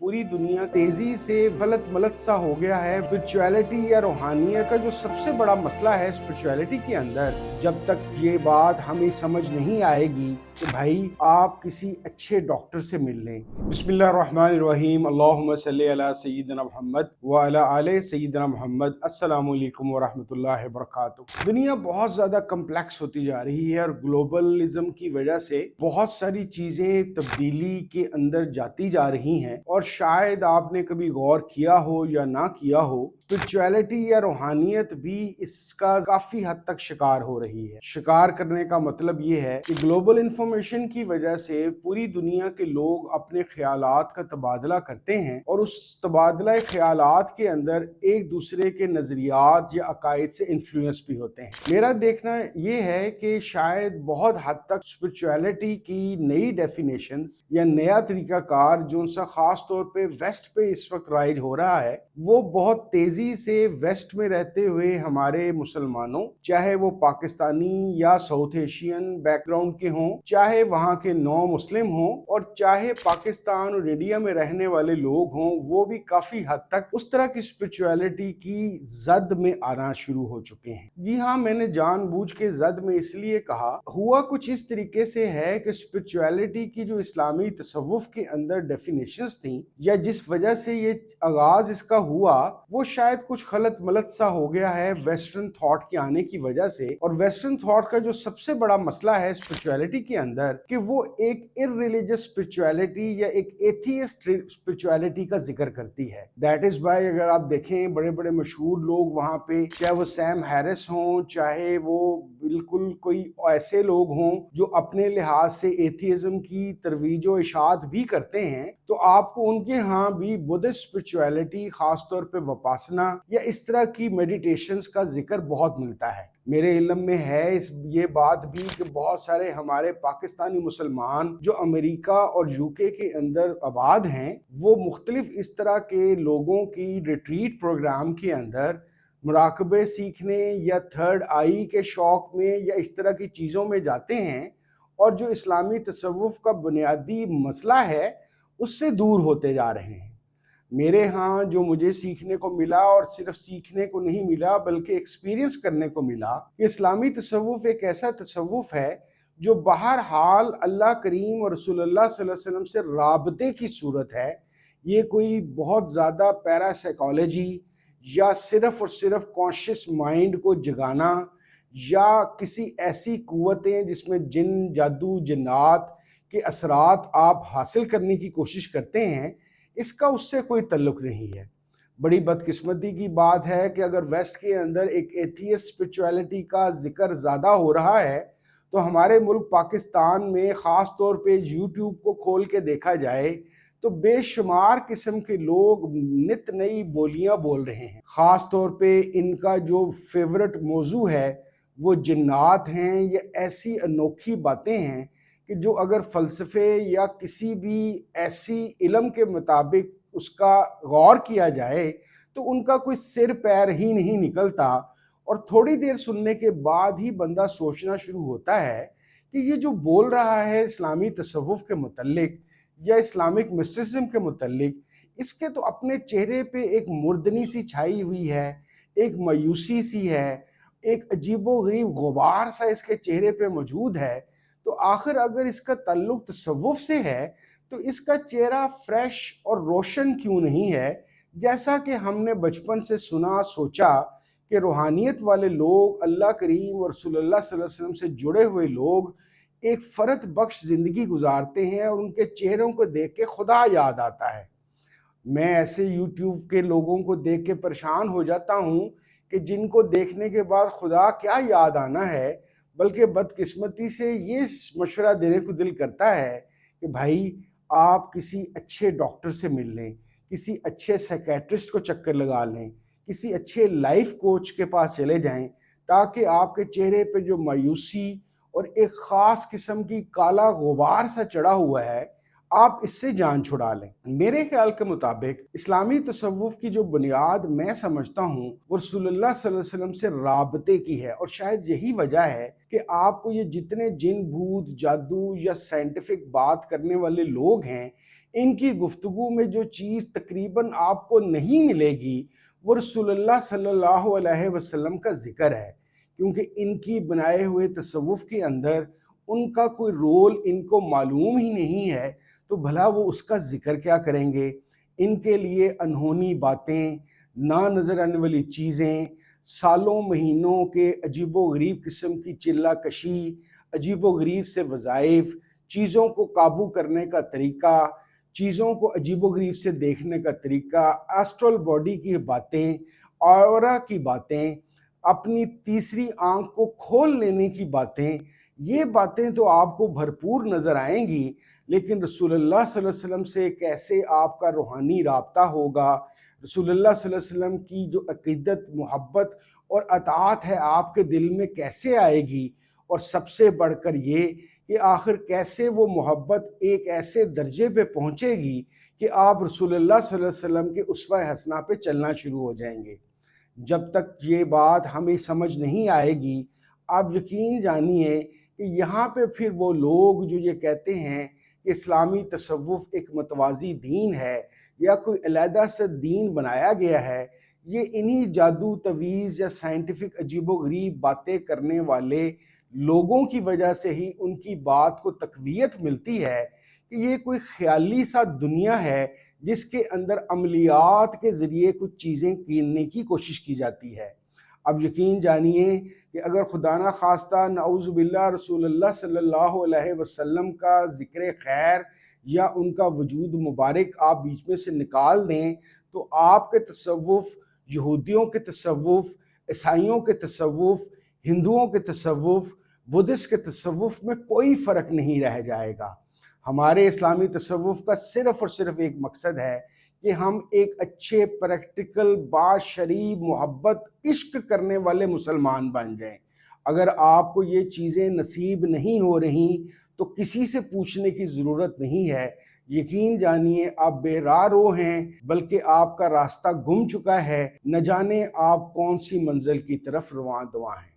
पूरी दुनिया तेजी से गलत मलत सा हो गया है। स्पिरिचुअलिटी या रूहानियत का जो सबसे बड़ा मसला है स्पिरिचुअलिटी के अंदर, जब तक ये बात हमें समझ नहीं आएगी कि भाई आप किसी अच्छे डॉक्टर से मिल लें। बिस्मिल्लाहिर्रहमानिर्रहीम, अल्लाहुम्मा सल्ली अला सय्यिदिना मुहम्मद व अला आले सय्यिदिना मुहम्मद। अस्सलामु अलैकुम व रहमतुल्लाहि व बरकातुहू। दुनिया बहुत ज़्यादा कम्प्लेक्स होती जा रही है और ग्लोबलिज्म की वजह से बहुत सारी चीज़ें तब्दीली के अंदर जाती जा रही हैं, और शायद आपने कभी गौर किया हो या ना किया हो, स्पिरिचुअलिटी या रूहानियत भी इसका काफ़ी हद तक शिकार हो रही है। शिकार करने का मतलब ये है कि ग्लोबल इंफॉर्मेशन की वजह से पूरी दुनिया के लोग अपने ख्यालात का तबादला करते हैं, और उस तबादला ख्यालात के अंदर एक दूसरे के नज़रियात या अकायद से इन्फ्लुएंस भी होते हैं। मेरा देखना ये है कि शायद बहुत हद तक स्पिरिचुअलिटी की नई डेफिनेशंस या नया तरीकाकार जो सा खास तौर पे वेस्ट पे इस वक्त राइज हो रहा है, वो बहुत तेजी से वेस्ट में रहते हुए हमारे मुसलमानों, चाहे वो पाकिस्तानी या साउथ एशियन बैकग्राउंड के हों, चाहे वहाँ के नौ मुस्लिम हों, और चाहे पाकिस्तान और इंडिया में रहने वाले लोग हों, वो भी काफी हद तक उस तरह की स्पिरिचुअलिटी की जद में आना शुरू हो चुके हैं। जी हाँ, मैंने जानबूझ के जद में इसलिए कहा। हुआ कुछ इस तरीके से है कि स्पिरिचुअलिटी की जो इस्लामी तसव्वुफ के अंदर डेफिनेशंस थी, या जिस वजह से ये आगाज इसका हुआ, वो शायद कुछ गलत मलत सा हो गया है वेस्टर्न थॉट के आने की वजह से। और वेस्टर्न थॉट का जो सबसे बड़ा मसला है स्पिरिचुअलिटी के अंदर, कि वो एक इररिलीजियस स्पिरिचुअलिटी या एक एथियस्ट स्पिरिचुअलिटी का जिक्र करती है। दैट इज वाई अगर आप देखें, बड़े बड़े मशहूर लोग वहां पे, चाहे वो सैम हैरिस हों, चाहे वो बिल्कुल कोई ऐसे लोग हों जो अपने लिहाज से एथियज्म की तरवीज व इशाअत भी करते हैं, तो आपको उनके यहाँ भी बुद्धिस्ट स्पिरिचुअलिटी, खासतौर पे वपासना या इस तरह की मेडिटेशंस का जिक्र बहुत मिलता है। मेरे इल्म में है ये बात भी कि बहुत सारे हमारे पाकिस्तानी मुसलमान जो अमेरिका और यूके के अंदर आबाद हैं, वो मुख्तलिफ इस तरह के लोगों की रिट्रीट प्रोग्राम के अंदर मुराकबे सीखने या थर्ड आई के शौक में या इस तरह की चीज़ों में जाते हैं, और जो इस्लामी तसव्वुफ का बुनियादी मसला है उससे दूर होते जा रहे हैं। मेरे यहाँ जो मुझे सीखने को मिला, और सिर्फ सीखने को नहीं मिला बल्कि एक्सपीरियंस करने को मिला, कि इस्लामी तसव्वुफ एक ऐसा तसव्वुफ है जो बहरहाल अल्लाह करीम और रसूलुल्लाह सल्लल्लाहु अलैहि वसल्लम से राबते की सूरत है। ये कोई बहुत ज़्यादा पैरासाइकोलॉजी या सिर्फ और सिर्फ कॉन्शियस माइंड को जगाना, या किसी ऐसी कुव्वतें जिसमें जिन, जादू, जिन्नात के असरात आप हासिल करने की कोशिश करते हैं, इसका उससे कोई तल्लुक नहीं है। बड़ी बदकिस्मती की बात है कि अगर वेस्ट के अंदर एक एथियस्ट स्पिरिचुअलिटी का जिक्र ज़्यादा हो रहा है, तो हमारे मुल्क पाकिस्तान में ख़ास तौर पे यूट्यूब को खोल के देखा जाए तो बेशुमार किस्म के लोग नित नई बोलियां बोल रहे हैं। ख़ास तौर पे इनका जो फेवरेट मौजू है वो जिन्नात हैं, या ऐसी अनोखी बातें हैं कि जो अगर फ़लसफ़े या किसी भी ऐसी इल्म के मुताबिक उसका गौर किया जाए तो उनका कोई सिर पैर ही नहीं निकलता, और थोड़ी देर सुनने के बाद ही बंदा सोचना शुरू होता है कि ये जो बोल रहा है इस्लामी तसव्वुफ के मुतल्लिक या इस्लामिक मिस्टिसिज्म के मुतल्लिक, इसके तो अपने चेहरे पे एक मुर्दनी सी छाई हुई है, एक मायूसी सी है, एक अजीबो-गरीब गुबार सा इसके चेहरे पे मौजूद है। तो आखिर अगर इसका ताल्लुक तसव्वुफ से है, तो इसका चेहरा फ्रेश और रोशन क्यों नहीं है, जैसा कि हमने बचपन से सुना सोचा कि रूहानियत वाले लोग, अल्लाह करीम और रसूलुल्लाह सल्लल्लाहु अलैहि वसल्लम से जुड़े हुए लोग एक फ़रत बख्श ज़िंदगी गुजारते हैं, और उनके चेहरों को देख के खुदा याद आता है। मैं ऐसे यूट्यूब के लोगों को देख के परेशान हो जाता हूँ कि जिनको देखने के बाद खुदा क्या याद आना है, बल्कि बदकिस्मती से ये मशवरा देने को दिल करता है कि भाई आप किसी अच्छे डॉक्टर से मिल लें, किसी अच्छे साइकेट्रिस्ट को चक्कर लगा लें, किसी अच्छे लाइफ कोच के पास चले जाएं, ताकि आपके चेहरे पे जो मायूसी और एक ख़ास किस्म की काला गुबार सा चढ़ा हुआ है, आप इससे जान छुड़ा लें। मेरे ख्याल के मुताबिक इस्लामी तसव्वुफ की जो बुनियाद मैं समझता हूँ वो रसूलुल्लाह सल्लल्लाहु अलैहि वसल्लम से राबते की है, और शायद यही वजह है कि आपको ये जितने जिन, भूत, जादू या साइंटिफिक बात करने वाले लोग हैं, ان کی گفتگو میں جو چیز تقریباً آپ کو نہیں ملے گی وہ رسول اللہ صلی اللہ علیہ وسلم کا ذکر ہے، کیونکہ ان کی بنائے ہوئے تصوف کے اندر ان کا کوئی رول ان کو معلوم ہی نہیں ہے، تو بھلا وہ اس کا ذکر کیا کریں گے؟ ان کے لیے انہونی باتیں، نا نظر آنے والی چیزیں، سالوں مہینوں کے عجیب و غریب قسم کی چلہ کشی، عجیب و غریب سے وظائف، چیزوں کو قابو کرنے کا طریقہ، چیزوں کو عجیب و غریب سے دیکھنے کا طریقہ، ایسٹرل باڈی کی باتیں، آورا کی باتیں، اپنی تیسری آنکھ کو کھول لینے کی باتیں، یہ باتیں تو آپ کو بھرپور نظر آئیں گی، لیکن رسول اللہ صلی اللہ علیہ وسلم سے کیسے آپ کا روحانی رابطہ ہوگا، رسول اللہ صلی اللہ علیہ وسلم کی جو عقیدت، محبت اور اطاعت ہے آپ کے دل میں کیسے آئے گی، اور سب سے بڑھ کر یہ کہ آخر کیسے وہ محبت ایک ایسے درجے پہ پہنچے گی کہ آپ رسول اللہ صلی اللہ علیہ وسلم کے اسوہ حسنہ پہ چلنا شروع ہو جائیں گے۔ جب تک یہ بات ہمیں سمجھ نہیں آئے گی، آپ یقین جانیے کہ یہاں پہ پھر وہ لوگ جو یہ کہتے ہیں کہ اسلامی تصوف ایک متوازی دین ہے یا کوئی علیحدہ سے دین بنایا گیا ہے، یہ انہی جادو تویز یا سائنٹیفک عجیب و غریب باتیں کرنے والے لوگوں کی وجہ سے ہی ان کی بات کو تقویت ملتی ہے کہ یہ کوئی خیالی سا دنیا ہے جس کے اندر عملیات کے ذریعے کچھ چیزیں کیننے کی کوشش کی جاتی ہے۔ اب یقین جانیے کہ اگر خدا نہ خواستہ نعوذ باللہ رسول اللہ صلی اللہ علیہ وسلم کا ذکر خیر یا ان کا وجود مبارک آپ بیچ میں سے نکال دیں تو آپ کے تصوف، یہودیوں کے تصوف، عیسائیوں کے تصوف، ہندوؤں کے تصوف، بدھسٹ کے تصوف میں کوئی فرق نہیں رہ جائے گا۔ ہمارے اسلامی تصوف کا صرف اور صرف ایک مقصد ہے کہ ہم ایک اچھے پریکٹیکل باشرعی محبت عشق کرنے والے مسلمان بن جائیں۔ اگر آپ کو یہ چیزیں نصیب نہیں ہو رہی تو کسی سے پوچھنے کی ضرورت نہیں ہے، یقین جانیے آپ بے راہ رو ہیں، بلکہ آپ کا راستہ گم چکا ہے، نہ جانے آپ کون سی منزل کی طرف رواں دواں ہیں۔